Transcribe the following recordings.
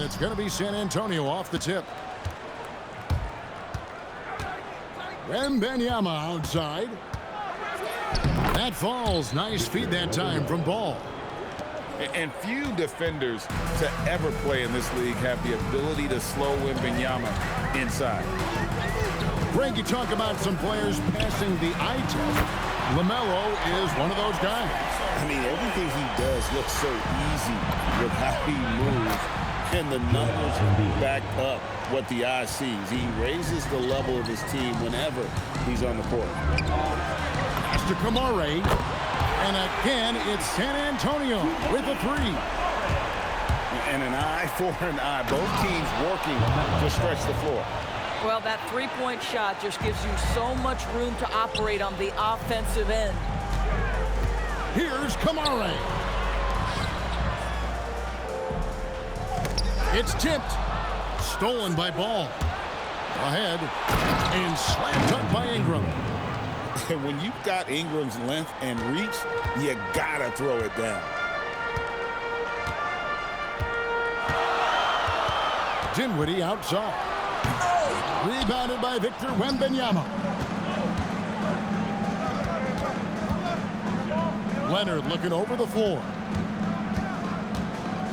And it's going to be San Antonio off the tip. Wembanyama outside. That falls. Nice feed that time from Ball. And few defenders to ever play in this league have the ability to slow Wembanyama inside. Greg, you talk about some players passing the eye test. LaMelo is one of those guys. I mean, everything he does looks so easy with how he moves, and the numbers back up what the eye sees. He raises the level of his team whenever he's on the court. Pass to Kamare. And again, it's San Antonio with a three. And an eye for an eye. Both teams working to stretch the floor. Well, that three-point shot just gives you so much room to operate on the offensive end. Here's Kamare. It's tipped. Stolen by Ball. Ahead. And slam dunk by Ingram. And when you've got Ingram's length and reach, you gotta throw it down. Dinwiddie outside. Rebounded by Victor Wembanyama. Leonard looking over the floor.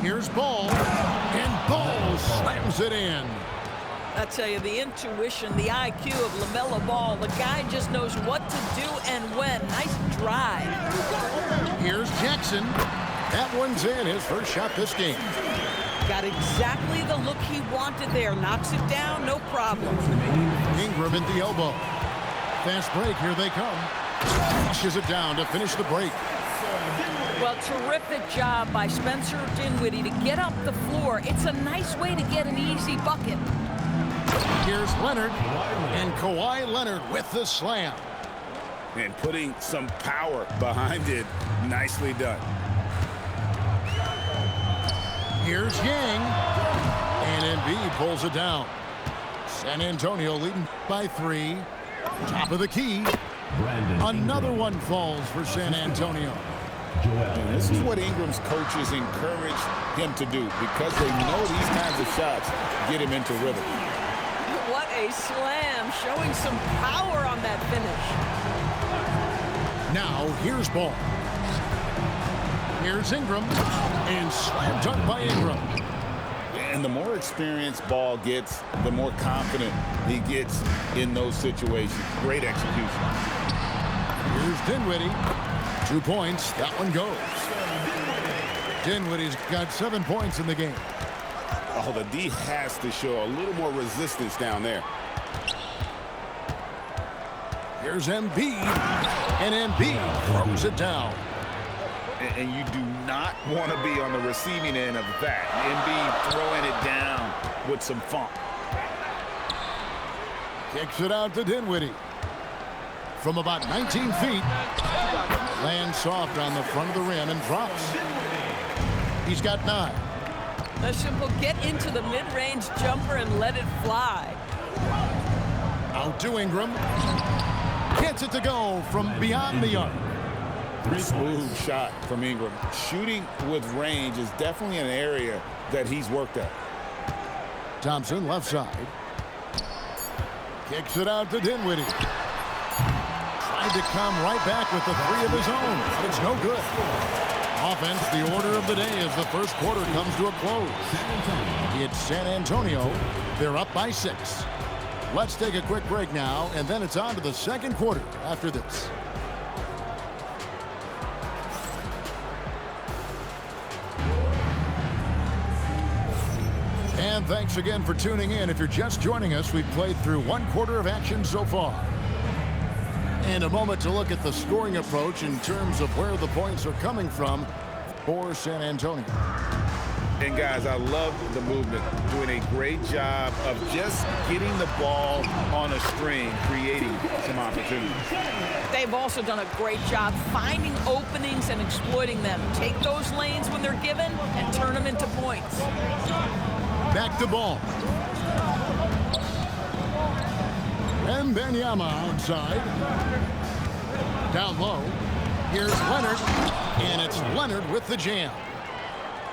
Here's Ball. And Ball slams it in. I tell you, the intuition, the IQ of LaMelo Ball, the guy just knows what to do and when. Nice drive. Here's Jackson. That one's in, his first shot this game. Got exactly the look he wanted there. Knocks it down, no problem. Ingram at the elbow. Fast break, here they come. Pushes it down to finish the break. Well, terrific job by Spencer Dinwiddie to get up the floor. It's a nice way to get an easy bucket. Here's Leonard, and Kawhi Leonard with the slam. And putting some power behind it. Nicely done. Here's Yang, and Embiid pulls it down. San Antonio leading by 3. Top of the key. Another one falls for San Antonio. And this is what Ingram's coaches encourage him to do because they know these kinds of shots get him into rhythm. What a slam, showing some power on that finish. Now, here's Ball. Here's Ingram, and slam dunk by Ingram. And the more experience Ball gets, the more confident he gets in those situations. Great execution. Here's Dinwiddie. 2 points, that one goes. Dinwiddie's got 7 points in the game. Oh, the D has to show a little more resistance down there. Here's Embiid, and Embiid throws it down. And you do not want to be on the receiving end of that. Embiid throwing it down with some funk. Kicks it out to Dinwiddie. From about 19 feet, lands soft on the front of the rim and drops. He's got 9. A simple get into the mid-range jumper and let it fly. Out to Ingram. Gets it to go from beyond the arc. Smooth shot from Ingram. Shooting with range is definitely an area that he's worked at. Thompson left side. Kicks it out to Dinwiddie. Tried to come right back with the 3 of his own, but it's no good. Offense, the order of the day as the first quarter comes to a close. It's San Antonio. They're up by 6. Let's take a quick break now, and then it's on to the second quarter after this. And thanks again for tuning in. If you're just joining us, we've played through 1 quarter of action so far. And a moment to look at the scoring approach in terms of where the points are coming from for San Antonio. And guys, I love the movement, doing a great job of just getting the ball on a string, creating some opportunities. They've also done a great job finding openings and exploiting them. Take those lanes when they're given and turn them into points. Back to Ball. Wembanyama outside. Down low. Here's Leonard. And it's Leonard with the jam.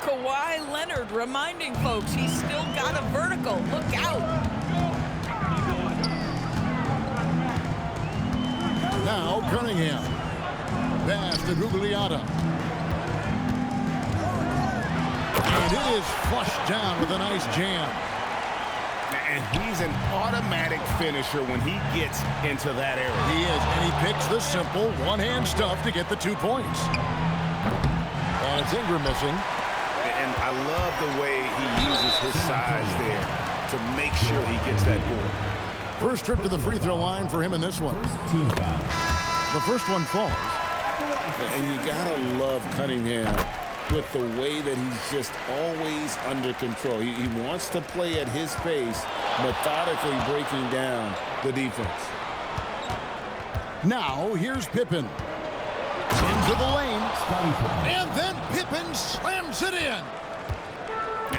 Kawhi Leonard reminding folks he's still got a vertical. Look out. Now Cunningham. Pass to Gugliotta. And it is flushed down with a nice jam. And he's an automatic finisher when he gets into that area. He is, and he picks the simple one-hand stuff to get the 2 points. And it's Ingram missing. And I love the way he uses his size there to make sure he gets that ball. First trip to the free throw line for him in this one. The first one falls. And you gotta love Cunningham with the way that he's just always under control. He wants to play at his pace, methodically breaking down the defense. Now here's Pippen. Into the lane. And then Pippen slams it in.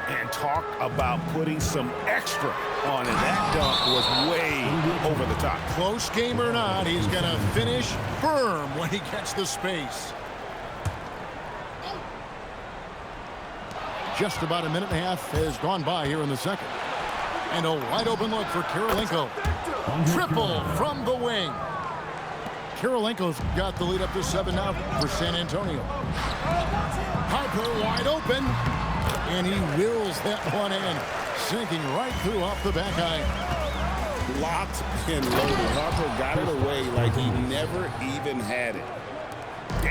And talk about putting some extra on it. That dunk was way over the top. Close game or not, he's going to finish firm when he gets the space. Just about a minute and a half has gone by here in the second. And a wide open look for Kirilenko. Triple from the wing. Kirilenko's got the lead up to 7 now for San Antonio. Harper wide open. And he wills that one in, sinking right through off the back eye. Locked and loaded. Harper got it away like he never even had it.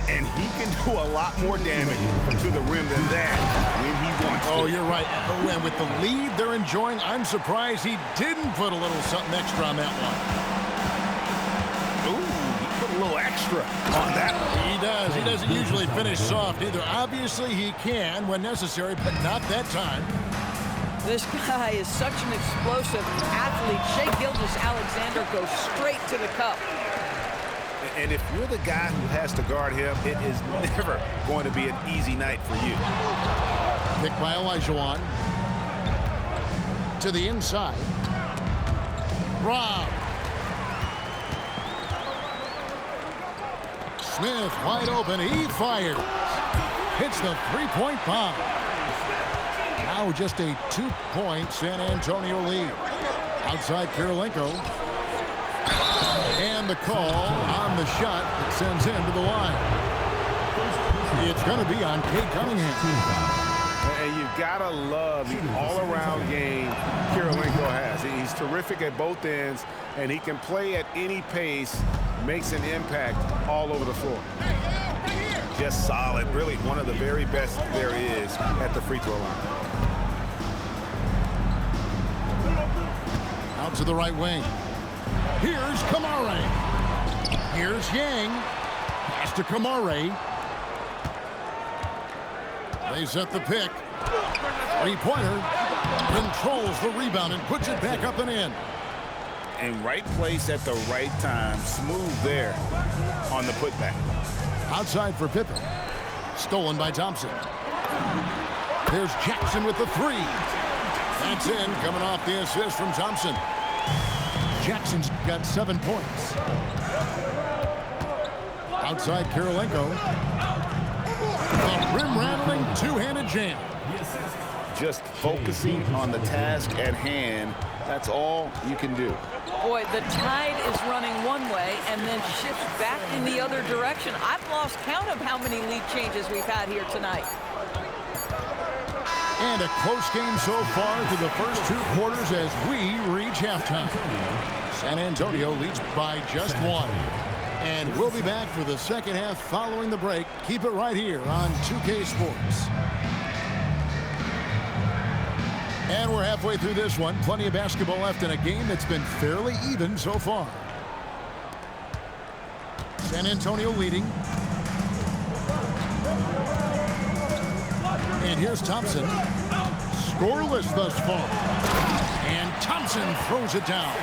And he can do a lot more damage to the rim than that when he wants to. Oh, you're right. And with the lead they're enjoying, I'm surprised he didn't put a little something extra on that one. Ooh, he put a little extra on that one. He does. He doesn't usually finish soft either. Obviously, he can when necessary, but not that time. This guy is such an explosive athlete. Shai Gilgeous-Alexander goes straight to the cup. And if you're the guy who has to guard him, it is never going to be an easy night for you. Picked by Olajuwon. To the inside. Rob. Smith wide open. He fires. Hits the three-point bomb. Now just a 2-point San Antonio lead. Outside Kirilenko. And the call on the shot that sends him to the line. It's going to be on Cade Cunningham. And you've got to love the all-around game Kirilenko has. He's terrific at both ends, and he can play at any pace, makes an impact all over the floor. Just solid. Really one of the very best there is at the free throw line. Out to the right wing. Here's Kamare. Here's Yang. Pass to Kamare. They set the pick. Three-pointer. Controls the rebound and puts it back up and in. And right place at the right time. Smooth there on the putback. Outside for Pippen. Stolen by Thompson. There's Jackson with the three. That's in, coming off the assist from Thompson. Jackson's got 7 points. Outside Kirilenko. A rim-rattling two-handed jam. Just focusing on the task at hand. That's all you can do. Boy, the tide is running one way and then shifts back in the other direction. I've lost count of how many lead changes we've had here tonight. And a close game so far through the first 2 quarters as we reach halftime. San Antonio leads by just 1. And we'll be back for the second half following the break. Keep it right here on 2K Sports. And we're halfway through this one. Plenty of basketball left in a game that's been fairly even so far. San Antonio leading. And here's Thompson. Scoreless thus far. And Thompson throws it down.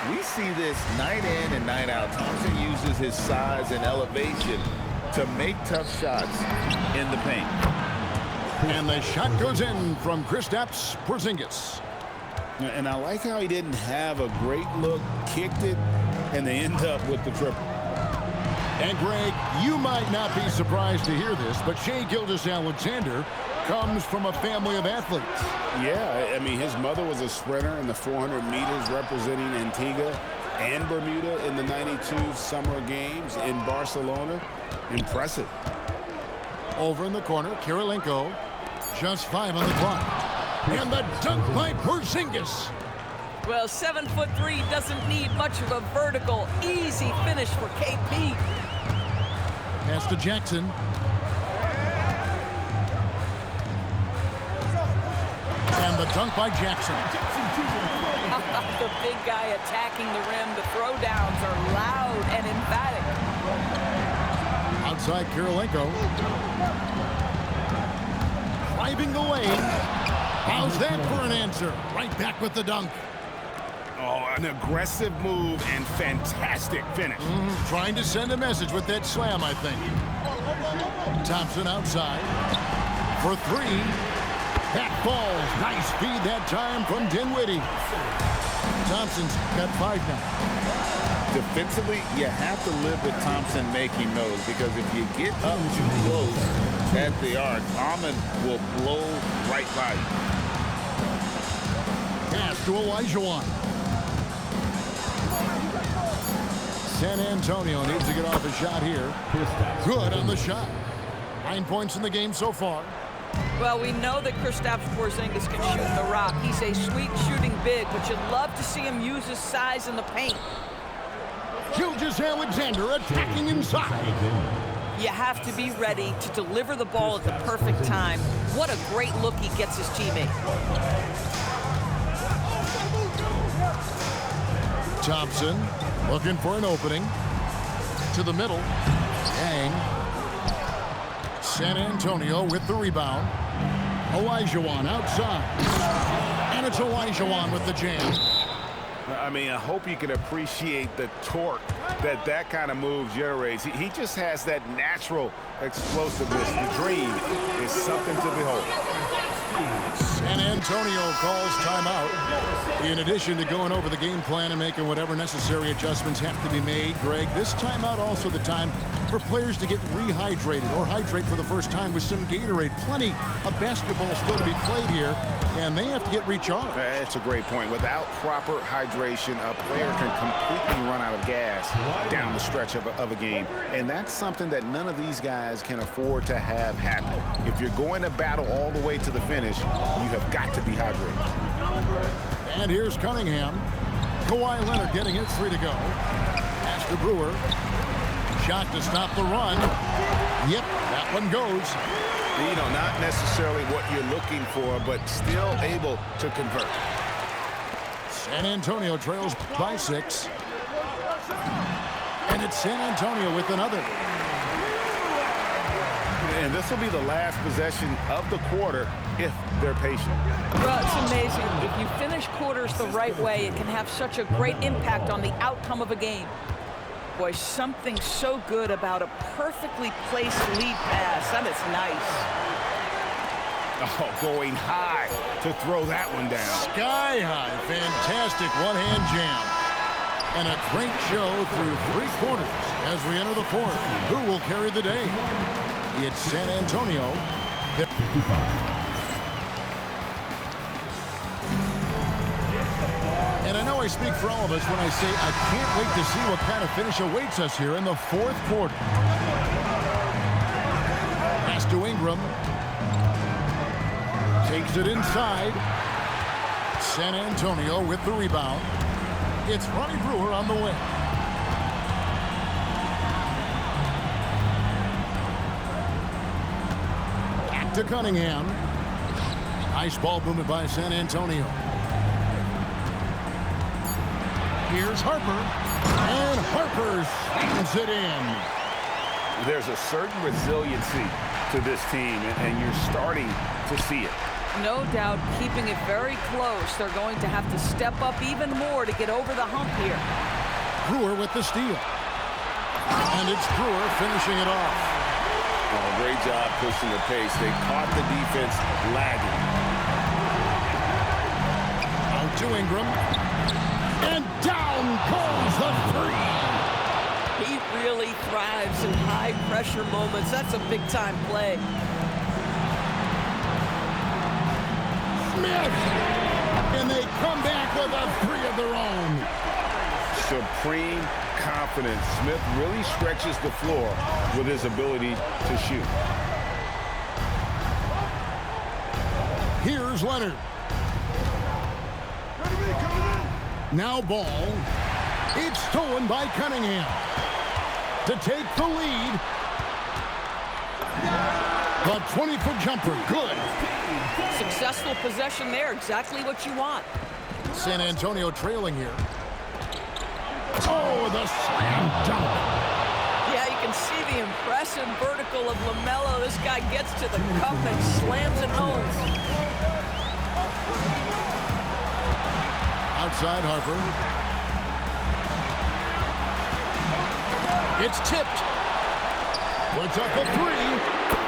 We see this night in and night out. Thompson uses his size and elevation to make tough shots in the paint. And the shot goes in from Kristaps Porzingis. And I like how he didn't have a great look, kicked it, and they end up with the triple. And, Greg, you might not be surprised to hear this, but Shai Gilgeous-Alexander comes from a family of athletes. Yeah, I mean, his mother was a sprinter in the 400 meters representing Antigua and Bermuda in the 92 Summer Games in Barcelona. Impressive. Over in the corner, Kirilenko, just 5 on the clock. And the dunk by Porzingis. Well, 7'3" doesn't need much of a vertical, easy finish for KP. Pass to Jackson. And the dunk by Jackson. The big guy attacking the rim. The throwdowns are loud and emphatic. Outside Kirilenko. Driving the lane. How's that for an answer? Right back with the dunk. Oh, an aggressive move and fantastic finish. Trying to send a message with that slam, I think. Thompson outside. For 3. That falls. Nice feed that time from Dinwiddie. Thompson's got 5 now. Defensively, you have to live with Thompson making those, because if you get up too close at the arc, Ahmed will blow right by you. Pass to Olajuwon. San Antonio needs to get off a shot here. Good on the shot. 9 points in the game so far. Well, we know that Kristaps Porzingis can shoot the rock. He's a sweet shooting big, but you'd love to see him use his size in the paint. Gilgeous-Alexander attacking inside. You have to be ready to deliver the ball at the perfect time. What a great look he gets his teammate. Thompson looking for an opening. To the middle. Yang. San Antonio with the rebound. Olajuwon outside. And it's Olajuwon with the jam. I mean, I hope you can appreciate the torque that kind of move generates. He just has that natural explosiveness. The dream is something to behold. San Antonio calls timeout. In addition to going over the game plan and making whatever necessary adjustments have to be made, Greg, this timeout also the time for players to get rehydrated or hydrate for the first time with some Gatorade. Plenty of basketball still to be played here, and they have to get recharged. That's a great point. Without proper hydration, a player can completely run out of gas down the stretch of a game. And that's something that none of these guys can afford to have happen. If you're going to battle all the way to the finish, you have got to be hydrated. And here's Cunningham. Kawhi Leonard getting his 3 to go. Pass to Brewer. Shot to stop the run. Yep, that one goes. You know, not necessarily what you're looking for, but still able to convert. San Antonio trails by 6. And it's San Antonio with another. And this will be the last possession of the quarter if they're patient. Well, it's amazing. If you finish quarters the right way, it can have such a great impact on the outcome of a game. Boy, something so good about a perfectly placed lead pass. That is nice. Oh, going high to throw that one down. Sky high. Fantastic one-hand jam. And a great show through 3 quarters as we enter the 4th. Who will carry the day? It's San Antonio. 55. And I know I speak for all of us when I say I can't wait to see what kind of finish awaits us here in the 4th quarter. Pass to Ingram. Takes it inside. San Antonio with the rebound. It's Ronnie Brewer on the wing. Back to Cunningham. Nice ball movement by San Antonio. Here's Harper. And Harper slams it in. There's a certain resiliency to this team, and you're starting to see it. No doubt, keeping it very close. They're going to have to step up even more to get over the hump here. Brewer with the steal. And it's Brewer finishing it off. Oh, great job pushing the pace. They caught the defense lagging. Out to Ingram. And down goes the 3. He really thrives in high-pressure moments. That's a big-time play. Smith! And they come back with a three of their own. Supreme confidence. Smith really stretches the floor with his ability to shoot. Here's Leonard. Now ball. It's stolen by Cunningham. To take the lead. The 20-foot jumper. Good. Successful possession there. Exactly what you want. San Antonio trailing here. Oh, the slam dunk. Yeah, you can see the impressive vertical of LaMelo. This guy gets to the cup and slams it home. Outside Harper. It's tipped. Puts up a three.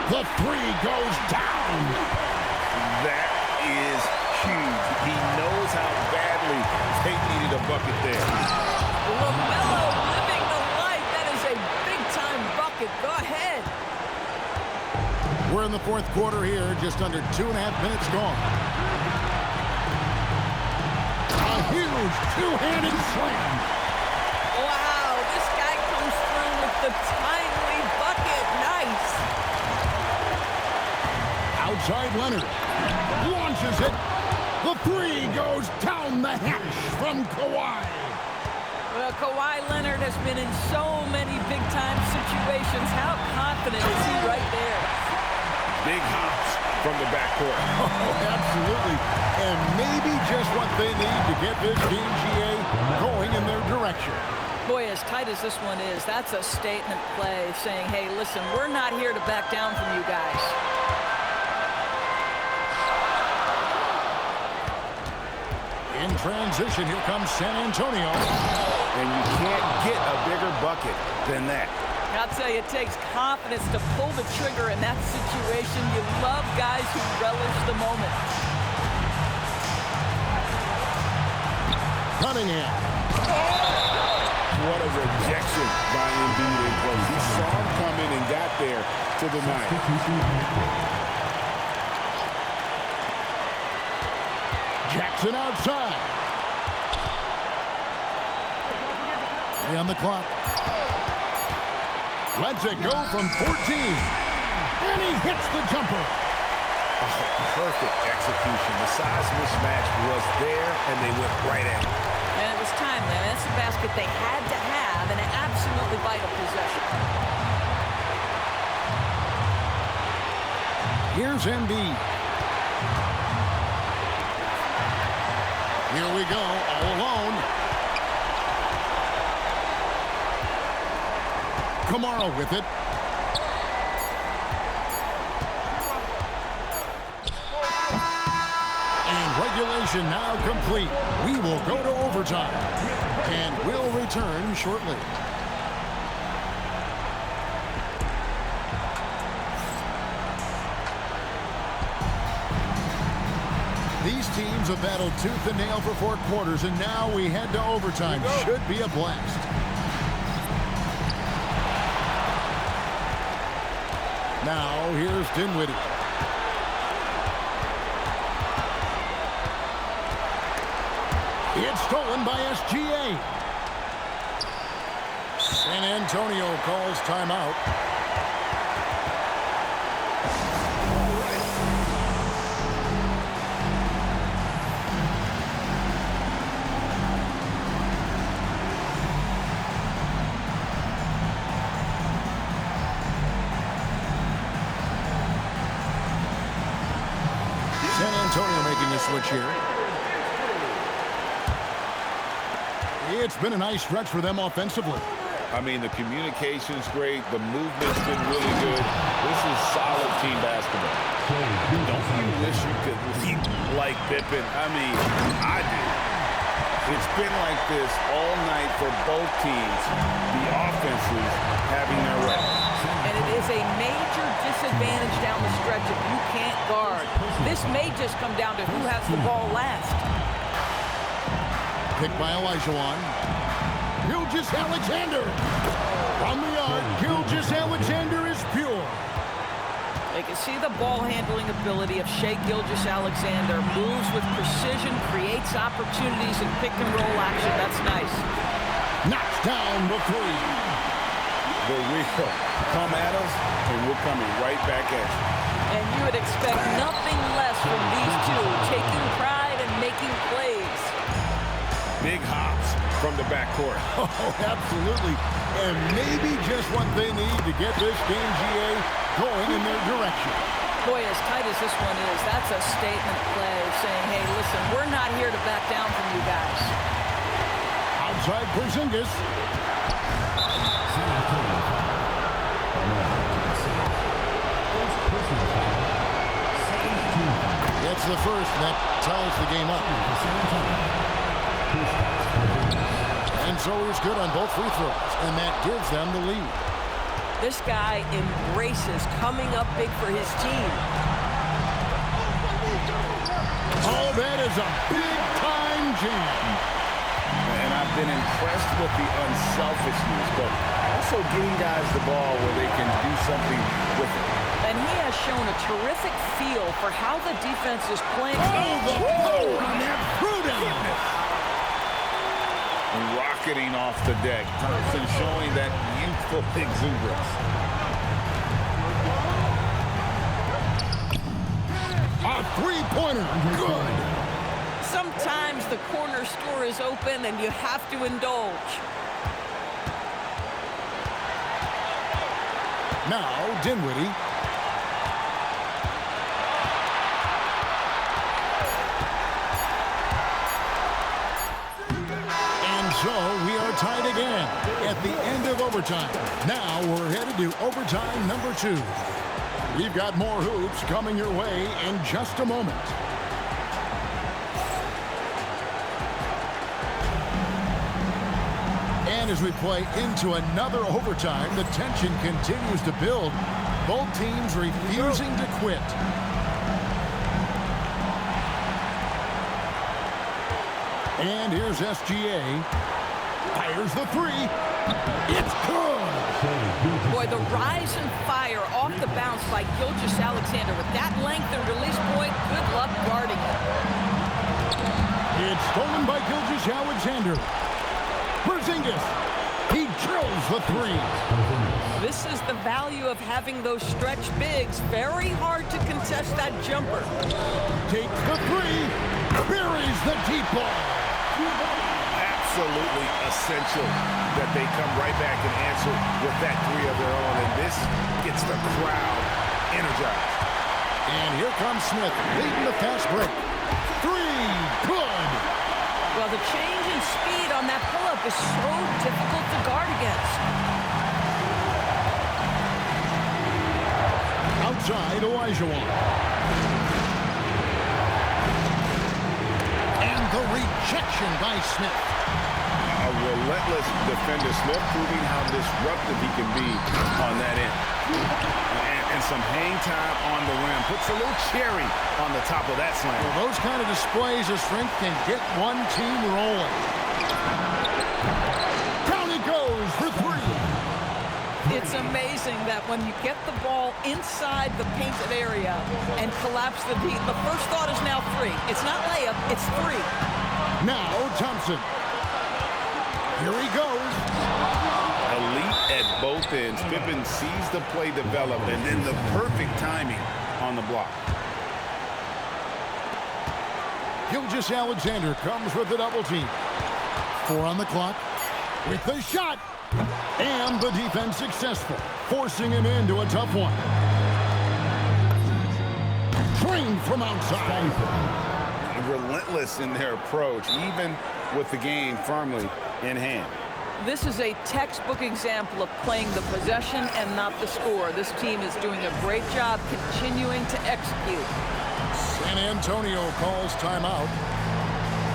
The three goes down. That is huge. He knows how badly they needed a bucket there. LaMelo living the life. That is a big-time bucket. Go ahead. We're in the fourth quarter here. Just under 2.5 minutes gone. A huge two-handed slam. Wow, this guy comes through with the timely bucket. Nice. Outside Leonard. Launches it. The three goes down the hatch from Kawhi. Well, Kawhi Leonard has been in so many big-time situations. How confident is he right there? Big hops from the backcourt. Oh, absolutely. And maybe just what they need to get this team, GA, going in their direction. Boy, as tight as this one is, that's a statement play saying, hey, listen, we're not here to back down from you guys. In transition, here comes San Antonio. And you can't get a bigger bucket than that. I'll tell you, it takes confidence to pull the trigger in that situation. You love guys who relish the moment. Cunningham. What a rejection by Embiid in close. He saw him come in and got there to the night. Jackson outside. On the clock. Lets it go from 14. And he hits the jumper. Oh, perfect execution. The size mismatch was there, and they went right at it. And it was time there. That's a basket they had to have, and an absolutely vital possession. Here's Embiid. Here we go, all alone. Kamara with it. And regulation now complete. We will go to overtime. And we'll return shortly. These teams have battled tooth and nail for 4 quarters, and now we head to overtime. Should be a blast. Now, here's Dinwiddie. It's stolen by SGA. San Antonio calls timeout. San Antonio making a switch here. It's been a nice stretch for them offensively. I mean, the communication's great. The movement's been really good. This is solid team basketball. Don't you wish you could leap like Pippen? I mean, I do. It's been like this all night for both teams. The offenses having their way. And it is a major disadvantage down the stretch if you can't guard. This may just come down to who has the ball last. Picked by Olajuwon. Gilgeous Alexander. From the yard, Gilgeous-Alexander is pure. They can see the ball handling ability of Shai Gilgeous-Alexander. Moves with precision, creates opportunities in pick and roll action. That's nice. Knocks down the three. The wheel. Come at us, and we're coming right back at you. And you would expect nothing less from these two, taking pride and making plays. Big hops from the backcourt. Oh, absolutely. And maybe just what they need to get this game, GA, going in their direction. Boy, as tight as this one is, that's a statement play saying, hey, listen, we're not here to back down from you guys. Outside Porzingis. It's the first that ties the game up. And so he's good on both free throws, and that gives them the lead. This guy embraces coming up big for his team. Oh, that is a big-time jam. And I've been impressed with the unselfishness, but also getting guys the ball where they can do something with it. And he has shown a terrific feel for how the defense is playing. Oh, the power on that prudence. Rocketing off the deck. Thompson showing that youthful exuberance. A three-pointer. Good. Sometimes the corner store is open and you have to indulge. Now, Dinwiddie. So we are tied again at the end of overtime. Now we're headed to overtime number 2. We've got more hoops coming your way in just a moment. And as we play into another overtime, the tension continues to build. Both teams refusing to quit. And here's SGA. Fires the three. It's good. Boy, the rise and fire off the bounce by Gilgeous-Alexander. With that length and release point, good luck guarding it. It's stolen by Gilgeous-Alexander. Porzingis. He drills the three. This is the value of having those stretch bigs. Very hard to contest that jumper. Takes the three. Buries the deep ball. Absolutely essential that they come right back and answer with that three of their own, and this gets the crowd energized. And here comes Smith leading the fast break. Three, good. Well, the change in speed on that pull-up is so difficult to guard against. Outside, Olajuwon. The rejection by Smith. A relentless defender. Smith proving how disruptive he can be on that end. And some hang time on the rim. Puts a little cherry on the top of that slam. Well, those kind of displays of strength can get one team rolling. Down it goes for three. It's amazing that when you get the ball inside the painted area and collapse the D, the first thought is now three. It's not layup, it's three. Now Thompson. Here he goes. Elite at both ends. Pippen sees the play develop, and then the perfect timing on the block. Gilgeous-Alexander comes with the double team. 4 on the clock with the shot. And the defense successful, forcing him into a tough one. Trained from outside. Relentless in their approach, even with the game firmly in hand. This is a textbook example of playing the possession and not the score. This team is doing a great job continuing to execute. San Antonio calls timeout.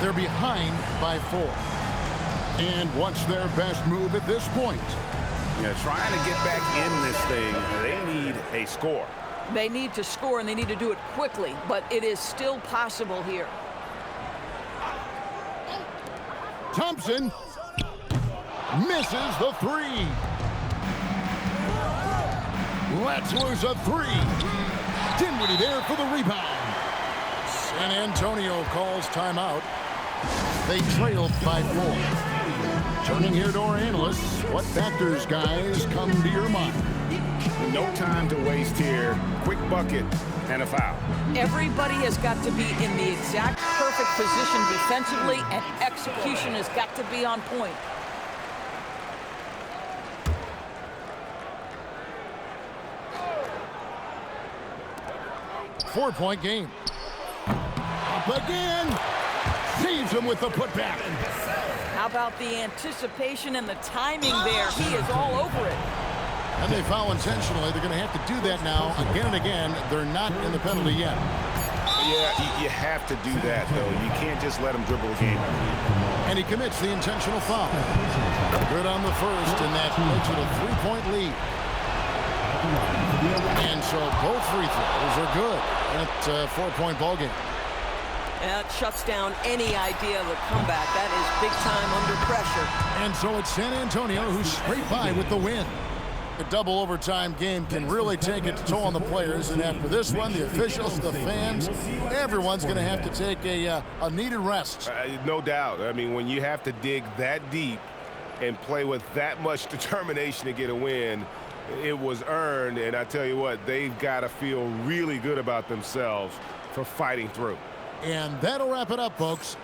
They're behind by 4. And what's their best move at this point? Yeah, trying to get back in this thing, they need a score. They need to score, and they need to do it quickly, but it is still possible here. Thompson misses the three. Let's lose a three. Dinwiddie there for the rebound. San Antonio calls timeout. They trailed by 4. Turning here to our analysts, what factors, guys, come to your mind? No time to waste here. Quick bucket and a foul. Everybody has got to be in the exact perfect position defensively, and execution has got to be on point. Four-point game. Up again. Saves him with the putback. How about the anticipation and the timing there? He is all over it. And they foul intentionally. They're going to have to do that now again and again. They're not in the penalty yet. Yeah, you have to do that, though. You can't just let him dribble the game. And he commits the intentional foul. Good on the first, and that makes it a 3-point lead. And so both free throws are good. It's a 4-point ball game. That shuts down any idea of a comeback. That is big time under pressure. And so it's San Antonio who's scraped by with the win. A double overtime game can really take its toll on the players, and after this one, the officials, the fans, everyone's going to have to take a needed rest. No doubt. I mean, when you have to dig that deep and play with that much determination to get a win, it was earned, and I tell you what, they've got to feel really good about themselves for fighting through. And that'll wrap it up, folks.